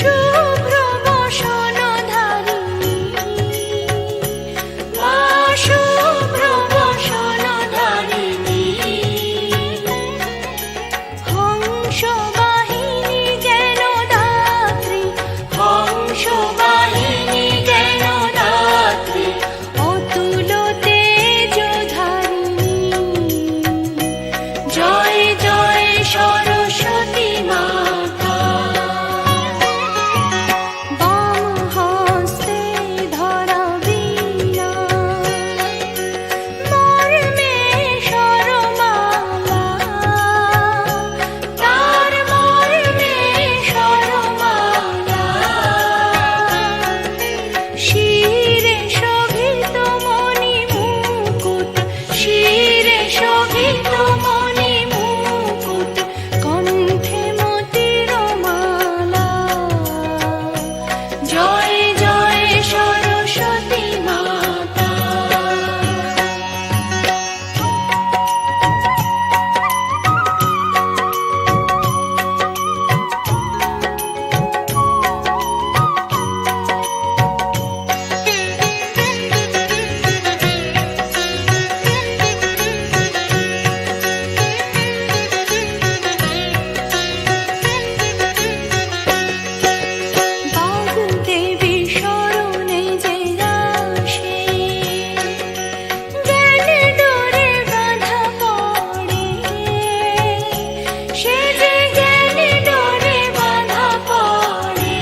শুভ্র বসনধারিণী মা শুভ্র বসনধারিণী হংসবাহিনী জ্ঞানদাত্রী হংসবাহিনী জ্ঞানদাত্রী অতুল তেজধারিণী জয় জয় সরস্বতী মাতা বাম হস্তে ধরা বীণা মর্মে স্বরমালা তার মর্মে স্বরমালা শিরে শোভিত মণি মুকুট শিরে শোভিত মণি মুকুট কণ্ঠে মতির মালা জয় জয় সরস্বতী মাতা বাগদেবী শরণে যে আসে জ্ঞানে ডোরে বাঁধা পড়ে সে যে জ্ঞানে ডোরে বাঁধা পড়ে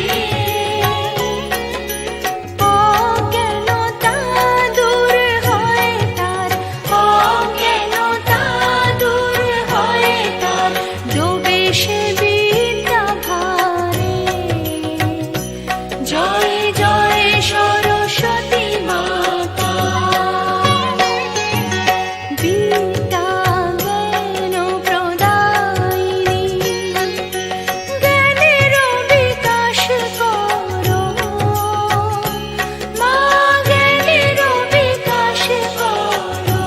অজ্ঞানতা দূর হয় তার অজ্ঞানতা দূর হয় তার ডোবে সে বিদ্যা ভারে জয় জয় সরস্বতী মাতা বিদ্যা জ্ঞান প্রদায়িনী জ্ঞানের বিকাশ করো মা জ্ঞানের বিকাশ করো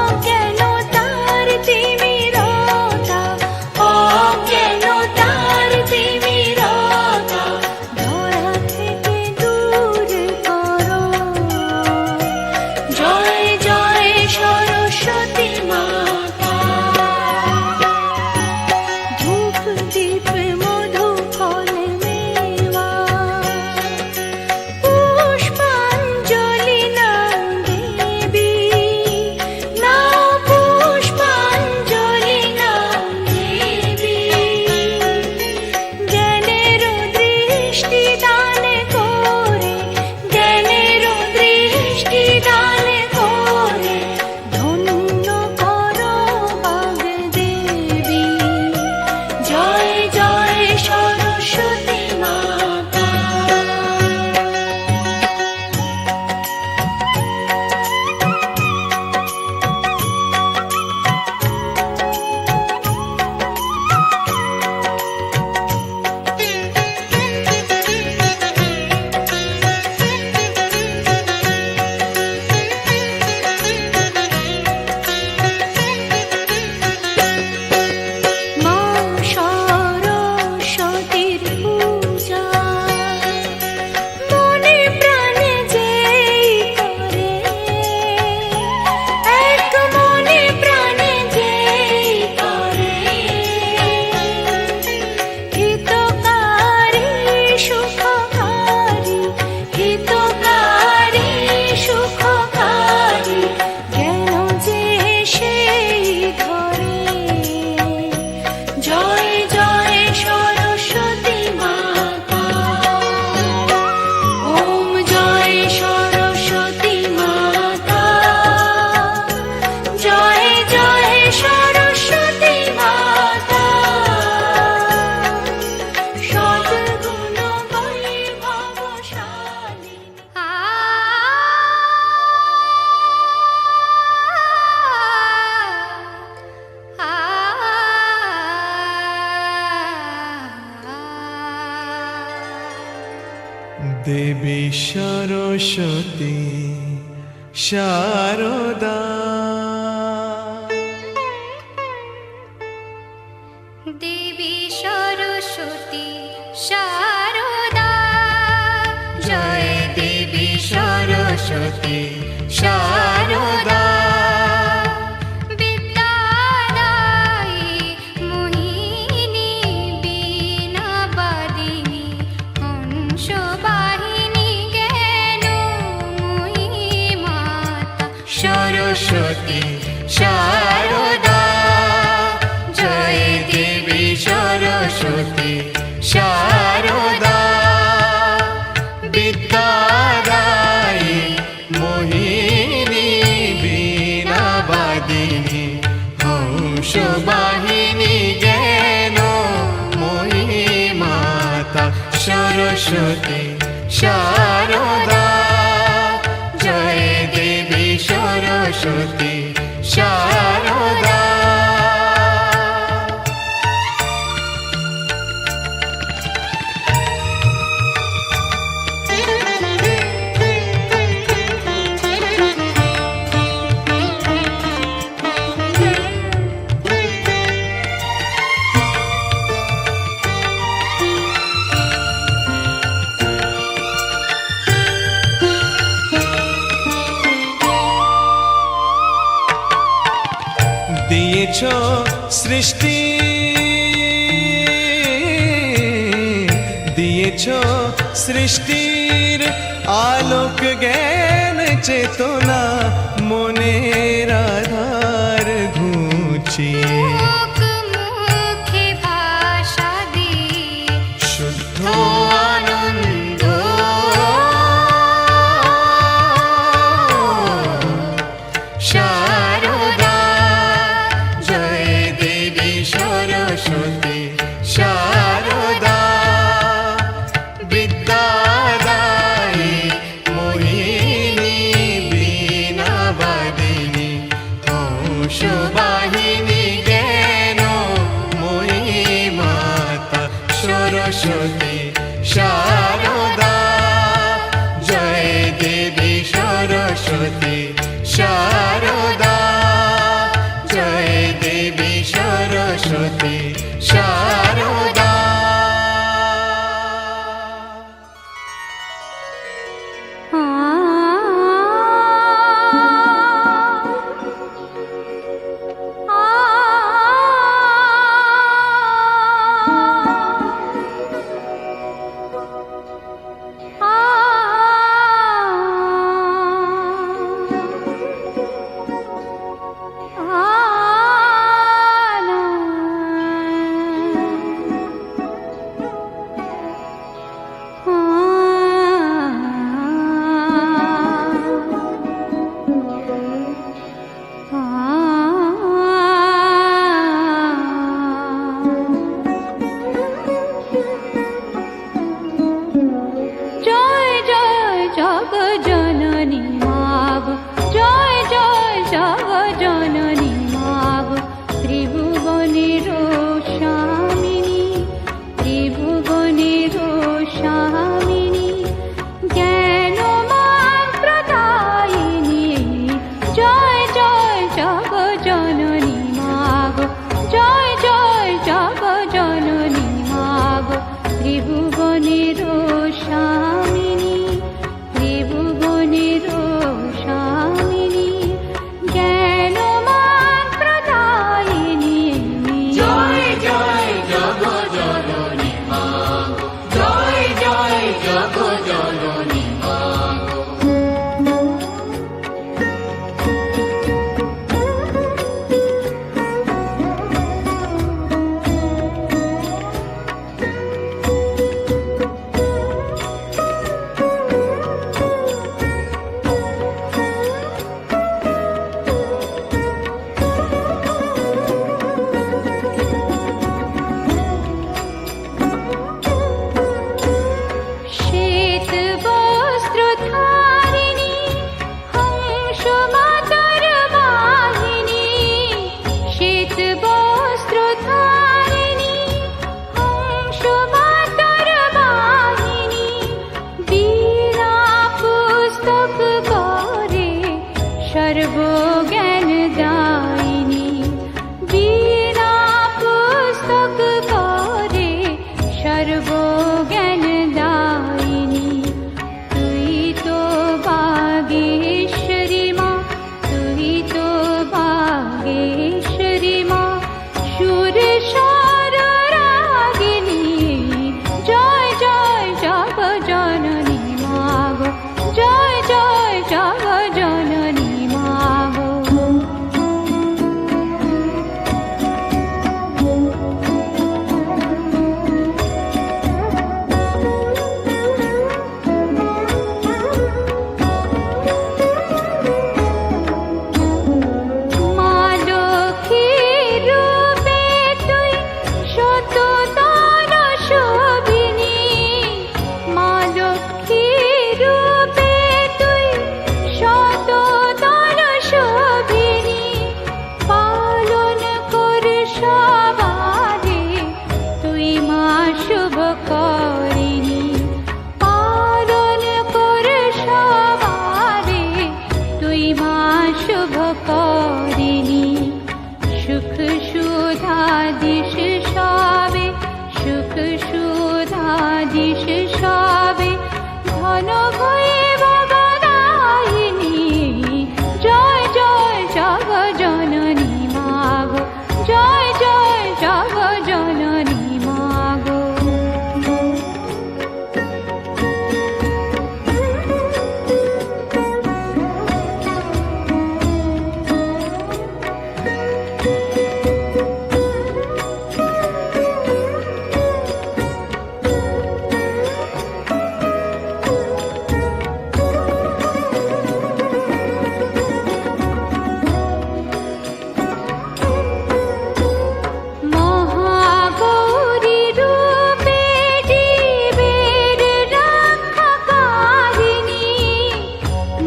অজ্ঞানতার তিমিরতা অজ্ঞানতার তিমিরতা ধরা থেকে দূর করো জয় জয় সরস্বতী মাতা ধূপ দীপ মধু ফল মেওয়া পুষ্পাঞ্জলি নাও দেবী নাও পুষ্পাঞ্জলি নাও দেবী জ্ঞানের দৃষ্টি দান করে জ্ঞানের দৃষ্টি দান করে ধন্য করো বাগদেবী জয় জয় সরস্বতী মাতা মা সরস্বতীর পূজা মনে প্রাণে যেই করে এক মনে প্রাণে যেই করে হিতকারী সুখকারী হিতকারী সুখকারী জ্ঞান যে সেই ধরে জয় জয় সরস্বতী মাতা ওম জয় সরস্বতী মাতা জয় জয় সরস্বতী মাতা সদ্গুণ বৈভবশালিনী দেবী সরস্বতী শারদা দে দেবী সরস্বতী শারদা, জয় দেবী সরস্বতী শারদা। বিদ্যাদায়ী মোহিনী বীণাবাদিনী হংসবাহিনী জ্ঞানময়ী মাতা সরস্বতী শারদা, জয় দেবী সরস্বতী শারদা। বিদ্যাদায়ী মোহিনী বীণাবাদিনী হংসবাহিনী জ্ঞানময়ী মাতা সরস্বতী শারদা, জয় দেবী সরস্বতী শারদা। দিয়েছ সৃষ্টি, দিয়েছ সৃষ্টির আলোক জ্ঞান চেতনা মনের আধার ঘুচিয়ে মুখ মুখে ভাষা দিয়ে শুদ্ধ আনন্দ, শারদা, জয় দেবী সরস্বতী শারদা। বিদ্যাদায়ী মোহিনী বীণাবাদিনী হংসবাহিনী জ্ঞানময়ী মাতা সরস্বতী শারদা, জয় দেবী সরস্বতী শারদা, জয় দেবী সরস্বতী শারদা। সর্বজ্ঞান দায়িনী তুই তো বাগেশ্বরী মা, তুই তো বাগেশ্বরী মা, সুর স্বর রাগিনী জয় জয় জগ জননী মা গো, জয় জয় জগ জননী মা গো। মা লক্ষ্মীর রূপে তুই শততর শোভিনী, মা লক্ষ্মীর রূপে তুই শততর শোভিনী, পালন কর সবারে তুই মা শুভকরিণী, পালন কর সবারে তুই মা শুভকরিণী। সুখ সুধা দিশ সবে, সুখ সুধা দিশ সবে, ধন বৈভবদায়িনী জয় জয় জগ জননী মা গো, জয় জয় জগ জননী মা গো। মহাগৌরী রূপে জীবের রক্ষাকারিণী,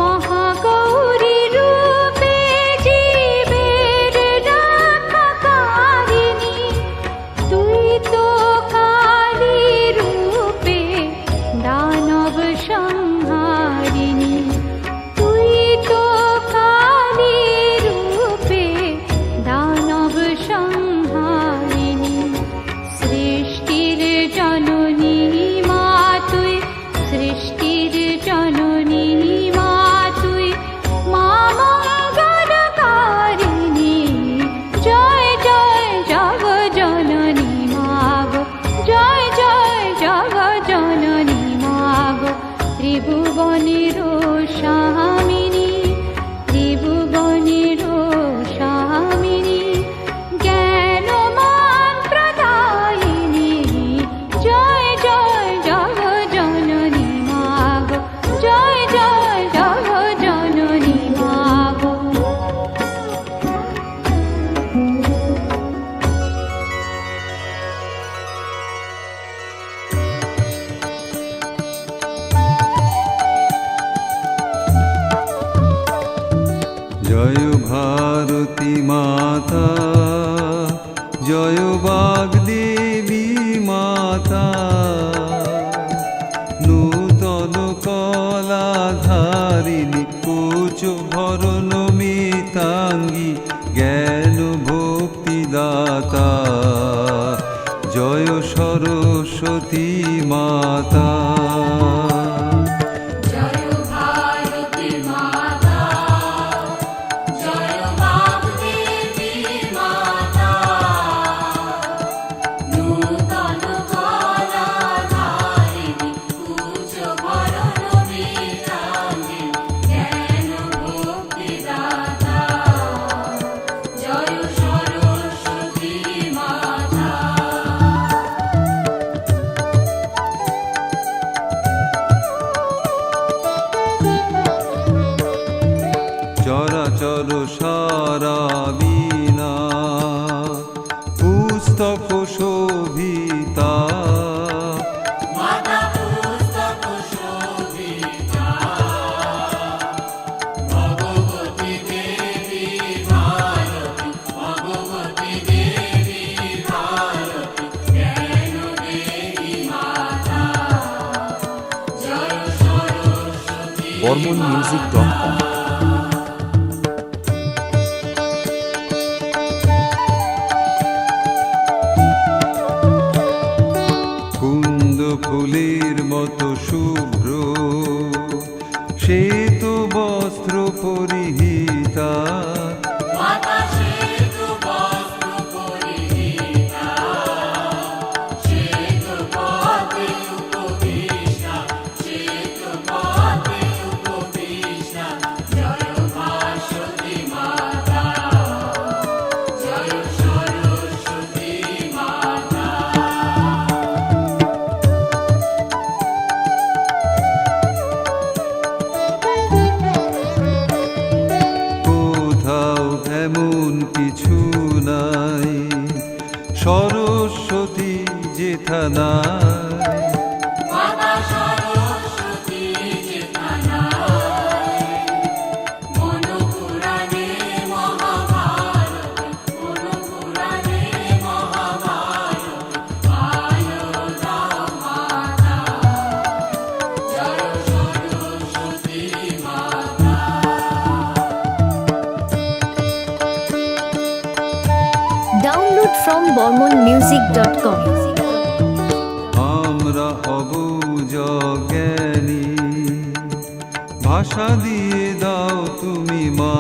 মহাগৌরী রূপে জীবের রক্ষাকারিণী, তুই তো কালী রূপে দানব সংহারিণী, তুই তো কালী রূপে দানব সংহারিণী। সৃষ্টির জননী মা তুই, সৃষ্টির জননী মা তুই, মা মঙ্গলকারিণী জয় জয় জগ জননী মা গো, জয় জয় জগ জননী মা গো। ত্রিভুবনের স্বামিনী, ত্রিভুবনের স্বামিনী, জ্ঞান মন্ত্রদায়িনী জয় জয় জগ জননী মা গো, জয় জয় জগ জননী মা গো। জয় ভারতী মাতা, জয় বাগদেবী মাতা, নূতন কলাধারিণী কোচ ভরণ মিতাঙ্গী, জ্ঞান ভক্তিদাতা, জয় সরস্বতী মাতা। চরাচর সারা বিনা পুস্তক শোভিতা, BormonMusic.com কুঞ্জ ফুলের মতো শুভ্র, সে তো বস্ত্র পরিহিতা। এমন কিছু নাই সরস্বতী যেথা নাই। Download from BormonMusic.com. আমরা অবুঝ জ্ঞানী, ভাষা দিয়ে দাও তুমি মা।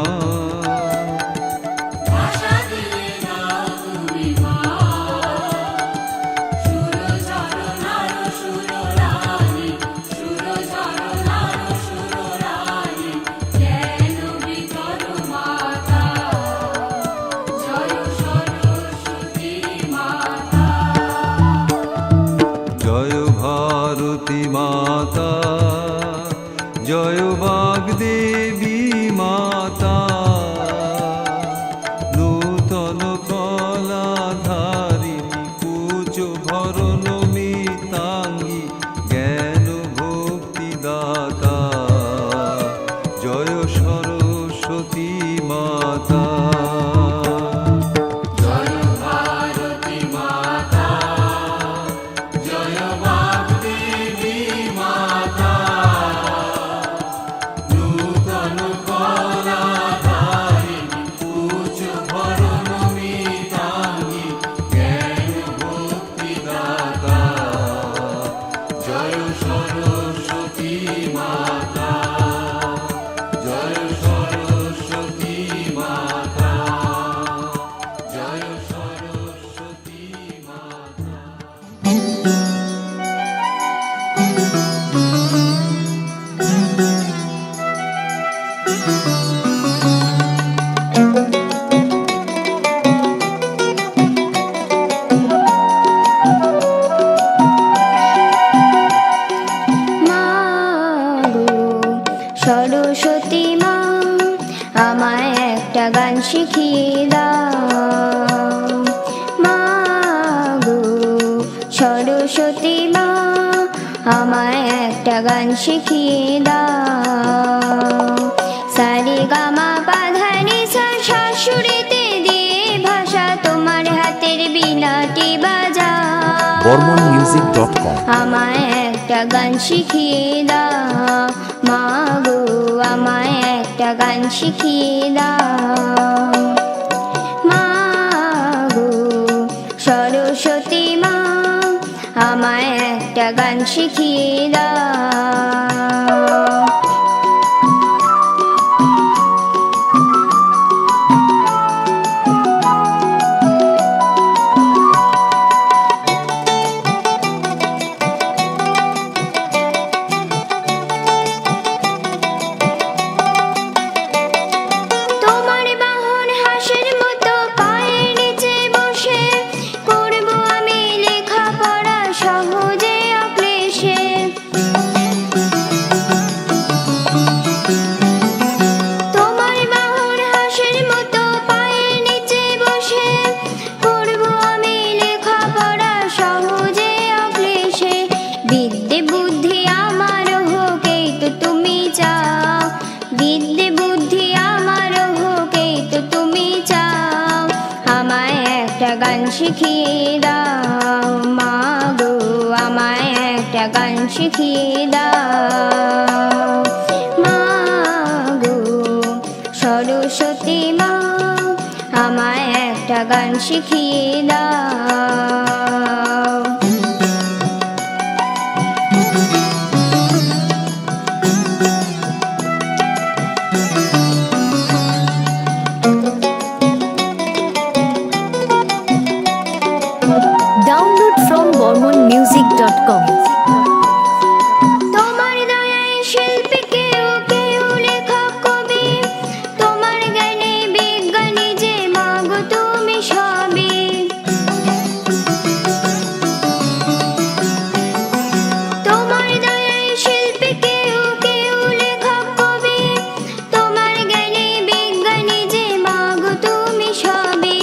জয় ভারতী মাতা, জয় বাগদেবী মাতা, নূতন কলাধারিণী কুচ ভরণ মিতাঙ্গী, জ্ঞান ভক্তি দাতা, জয় সরস্বতী মাতা। সরস্বতী মা আমায় একটা গান শিখিয়ে দাও। মা গো সরস্বতী মা আমায় একটা গান শিখিয়ে দাও। সারে গামা পাধানি সা শাশুড়িতে দিয়ে ভাষা তোমার হাতের বীণাটি বাজাও। BormonMusic.com. আমায় একটা গান শিখিয়ে দাও। মা গো আমায় একটা গান শিখিয়ে দাও। মা গো সরস্বতী মা আমায় একটা গান শিখিয়ে দাও। বিদ্যে বুদ্ধি আমার হোকে তো তুমি চাও। আমায় একটা গান শিখিয়ে দাও। মা গো আমায় একটা গান শিখিয়ে দাও। মা গো সরস্বতী মা আমায় একটা গান শিখিয়ে দাও। music.com তোমার দয়ায় শিল্পী কেউ কেউ লেখক কবি, তোমার জ্ঞানে বিজ্ঞানী যে মাগো তুমি সবই। তোমার দয়ায় শিল্পী কেউ কেউ লেখক কবি, তোমার জ্ঞানে বিজ্ঞানী যে মাগো তুমি সবই।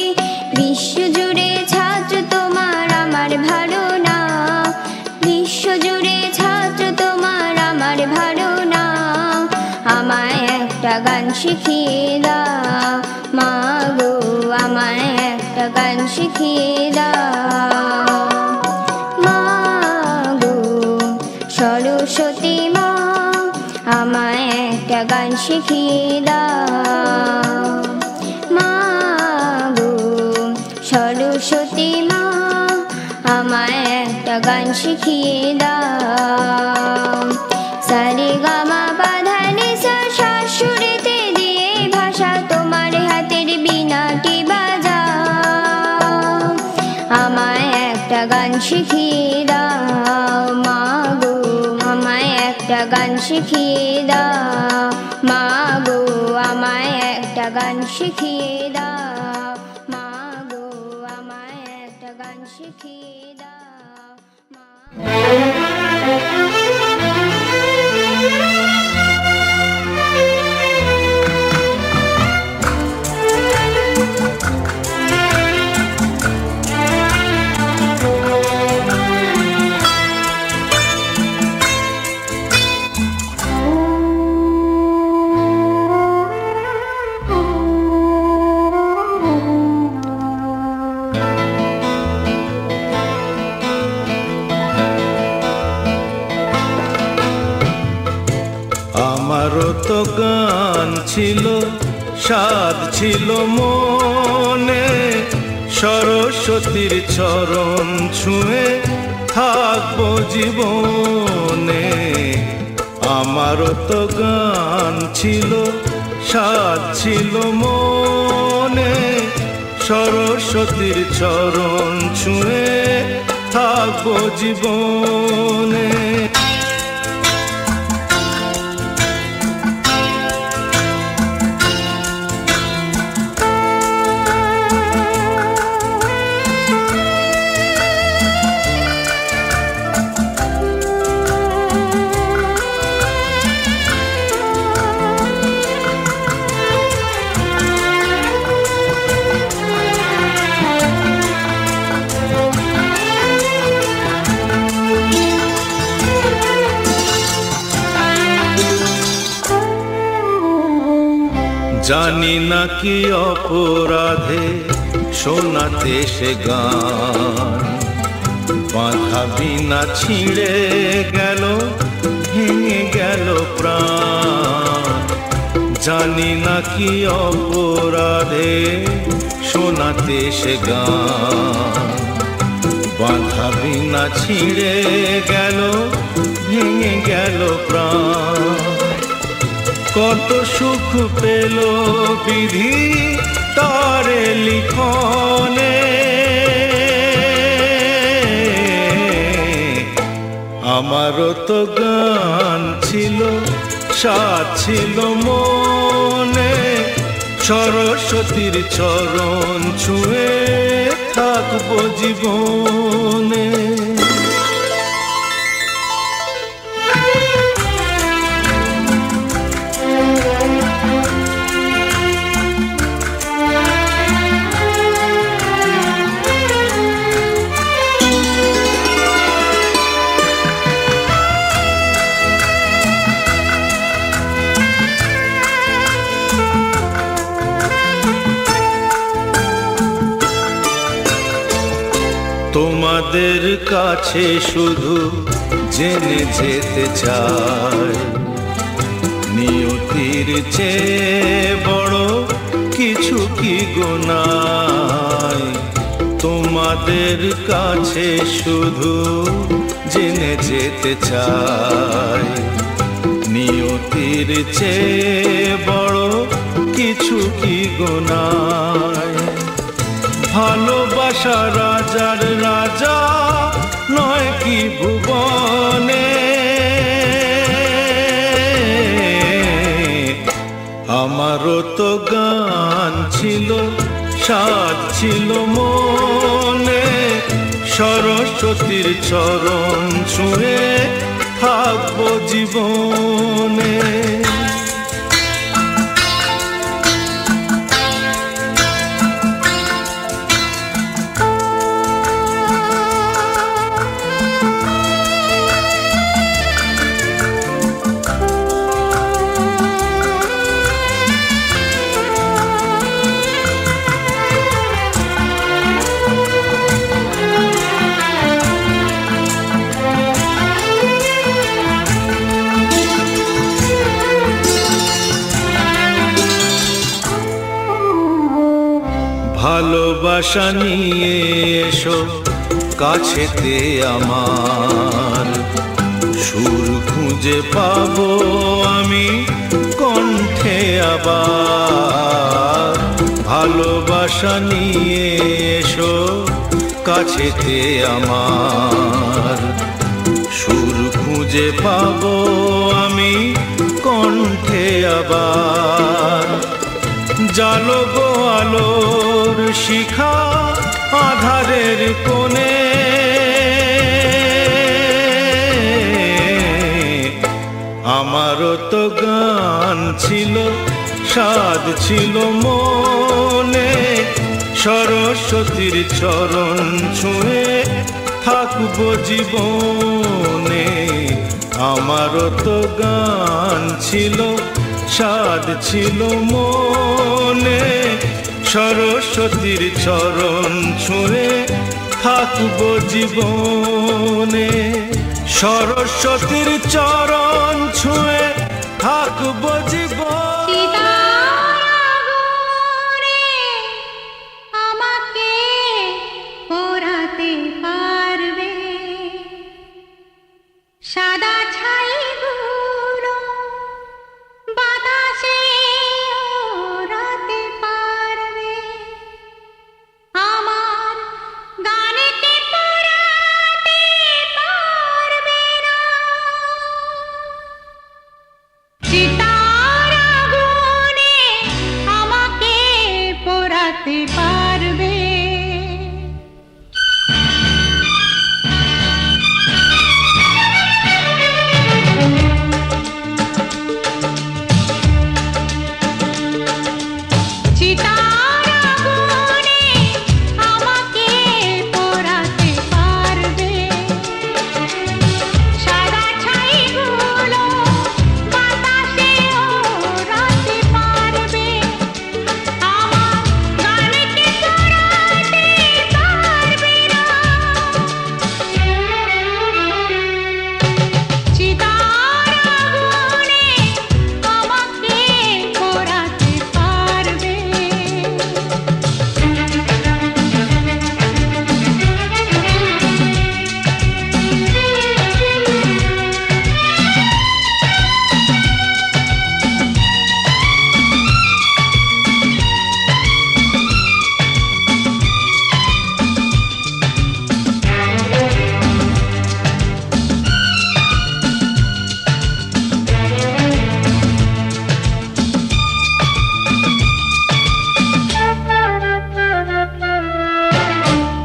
বিশ্বজুড়ে ছাত্র তোমার আমার ধারণা, বিশ্বজুড়ে ছাত্র তোমার আমার ধারণা। আমায় একটা গান শিখিয়ে দাও মাগো, আমায় একটা গান শিখিয়ে দাও মাগো সরস্বতী মা, আমায় একটা গান শিখিয়ে দাও মাগো সরস্বতী মা, আমায় একটা গান শিখিয়ে দাও। সারে গামা বাধা নিসা শাশুড়িতে দিয়ে ভাষা তোমার হাতের বীণাটি বাজাও, আমায় একটা গান শিখিয়ে দাও মাগো, আমায় একটা গান শিখিয়ে দাও মাগো, আমায় একটা গান শিখিয়ে দাও মাগো, আমায় একটা গান শিখিয়ে দাও আমারও তো গান ছিল, স্বাদ ছিল মনে, সরস্বতীর চরণ ছুঁয়ে থাকবো জীবনে। আমারও তো গান ছিল, স্বাদ ছিল মনে, সরস্বতীর চরণ ছুঁয়ে থাকবো জীবনে। জানি না কি অপরাধে শোনাতে সে গান, বাঁধা বিনা ছিঁড়ে গেল, ভেঙে গেল প্রাণ। জানি না কি অপরাধে শোনাতে সে গান, বাঁধা বিনা ছিঁড়ে গেল, ভেঙে গেল প্রাণ। কত সুখ পেল বিধি তারে লিখনে, আমারও তো গান ছিল, স্বাদ ছিল মনে, সরস্বতীর চরণ ছুঁয়ে থাকবো জীবনে। তোমাদের কাছে শুধু জেনে যেতে চাই, নিয়তির চেয়ে বড় কিছু কি গোনাই। তোমাদের কাছে শুধু জেনে যেতে চাই, নিয়তির চেয়ে বড় কিছু কি গোনাই। ভালোবাসা রাজার রাজা নয় কি ভুবন আমারও তো গান ছিল, সাধ ছিল মনে, সরস্বতীর চরণ ছুঁয়ে থাকবো জীবনে। ভালোবাসা নিয়ে এসো কাছেতে আমার, সুর খুঁজে পাবো আমি কণ্ঠে আবার। ভালোবাসা নিয়ে এসো কাছেতে আমার, সুর খুঁজে পাবো আমি কণ্ঠে আবার। জালো গো আলোর শিখা আধারের কোণে, আমারও তো গান ছিল, সাধ ছিল মনে, সরস্বতীর চরণ ছুঁয়ে থাকবো জীবনে। আমারও তো গান ছিল, সাধ ছিল মনে, সরস্বতীর চরণ ছুঁয়ে থাকবো জীবনে। সরস্বতীর চরণ ছুঁয়ে থাকবো জীবনে। আমাকে পোড়াতে পারবে সাদা ছাইগুলো, বাতাসে ওড়াতে পারবে আমার গানেতে পোড়াতে পারবে না। চিতার আগুনে আমাকে পোড়াতে পারবে। চিতার আগুনে আমাকে পোড়াতে পারবে সাদা ছাইগুলো, বাতাসে ওড়াতে পারবে আমার গানেতে পোড়াতে পারবে না। চিতার আগুনে আমাকে পোড়াতে পারবে।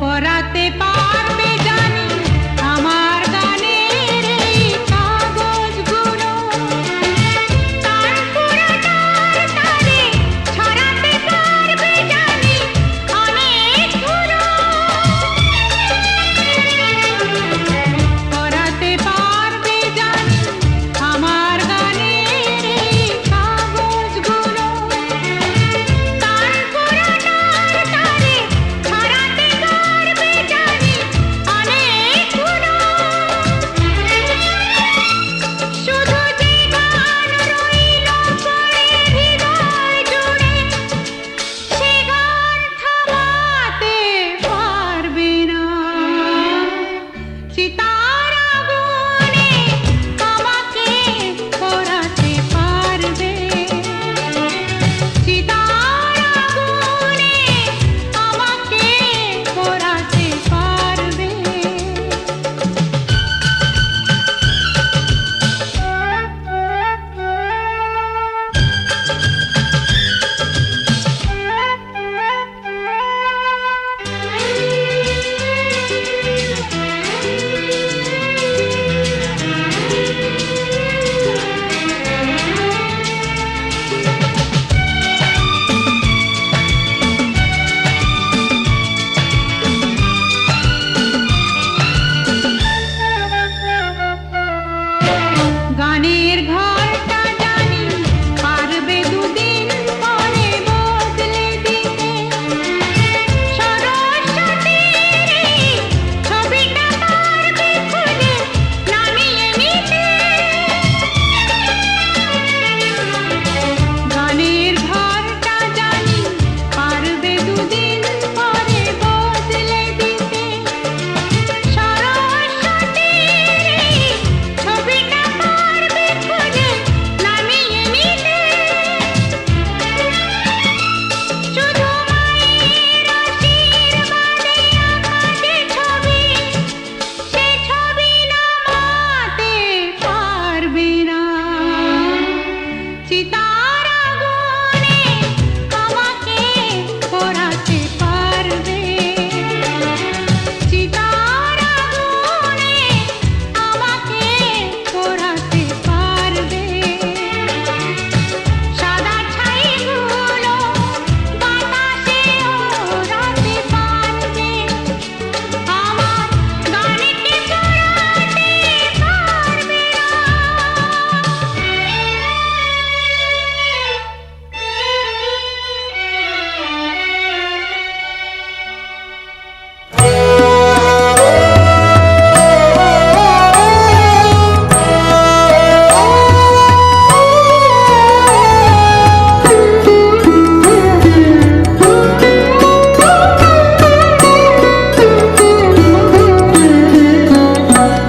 পড়াতে পারবে জানি আমার গানের এই কাগজগুলো, তার পুরোটার তারে ছড়াতে পারবে জানি অনেকগুলো। পড়াতে পারবে জানি আমার গানের এই কাগজগুলো, তার পুরোটার তারে ছড়াতে পারবে জানি অনেকগুলো। শুধু যে গান রইল পড়ে হৃদয় জুড়ে, সে গান থামাতে পারবে না। চিতার আগুনে আমাকে পোড়াতে পারবে, চিতার আগুনে আমাকে পোড়াতে পারবে।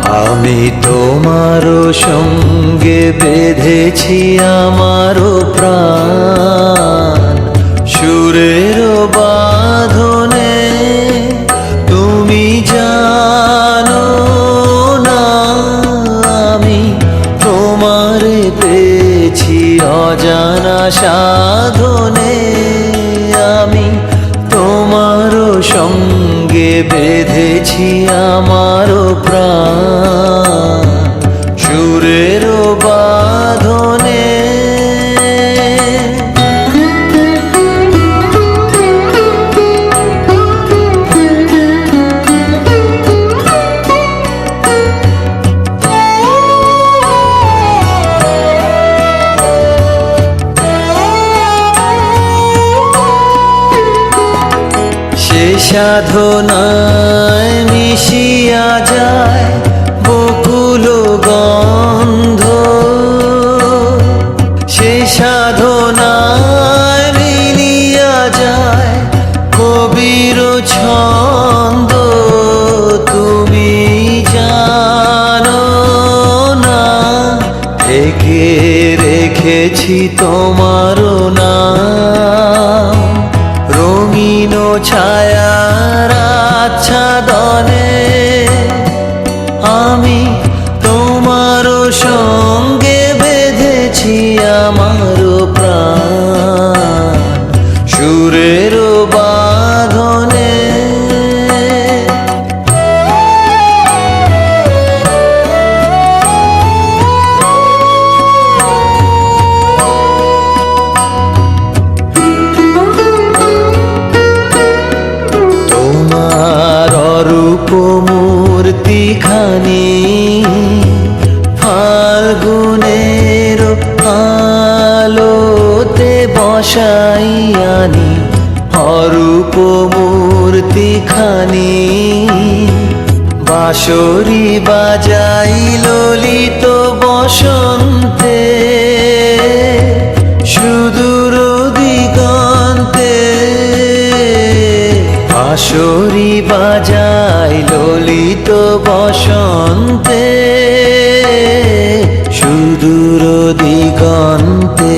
আমি তোমারও সঙ্গে বেঁধেছি আমারও প্রাণ সুরের বাঁধনে। তুমি জানো না আমি তোমারে পেয়েছি অজানা সাধনে। আমি তোমারও সঙ্গে বেঁধেছি আমারও প্রাণ সুরের বাঁধনে। সে সাধনায় মিশিয়া যায় বকুল গন্ধ। সে সাধনায় মিলিয়া যায় কবির ছন্দ। তুমি জানো না ঢেকে রেখেছি তোমারও নাম রঙিন ছায়ার আচ্ছাদনে। আমি তোমারও সঙ্গে বেঁধেছি আমারও প্রাণ সুরের বাঁধনে। তোমার অরূপ মূর্তিখানি ফাল্গুনের আলোতে বসাই আনি। অরূপ মূর্তিখানি বাঁশরি বাজাই ললিত বসন্তে সুদূর দিগন্তে। বাঁশরি বাজাই ললিত বসন্তে সুদূর দিগন্তে।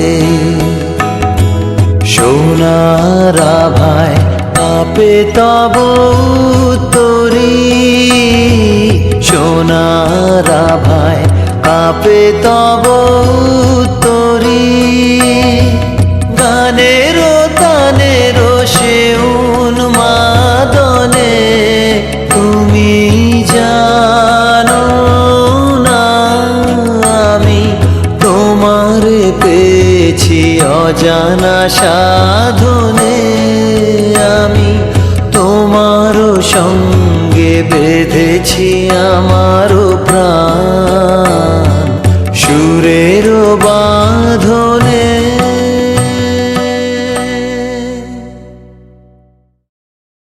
সোনার আভায় কাঁপে তব তরি। সোনার আভায় কাঁপে তব তরি। গানের তানের সে উন্মাদনে। তুমি জানো না আমি তোমারে পেয়েছি অজানা সাধনে। আমি তোমারও সঙ্গে বেঁধেছি আমারও প্রাণ সুরের বাঁধনে।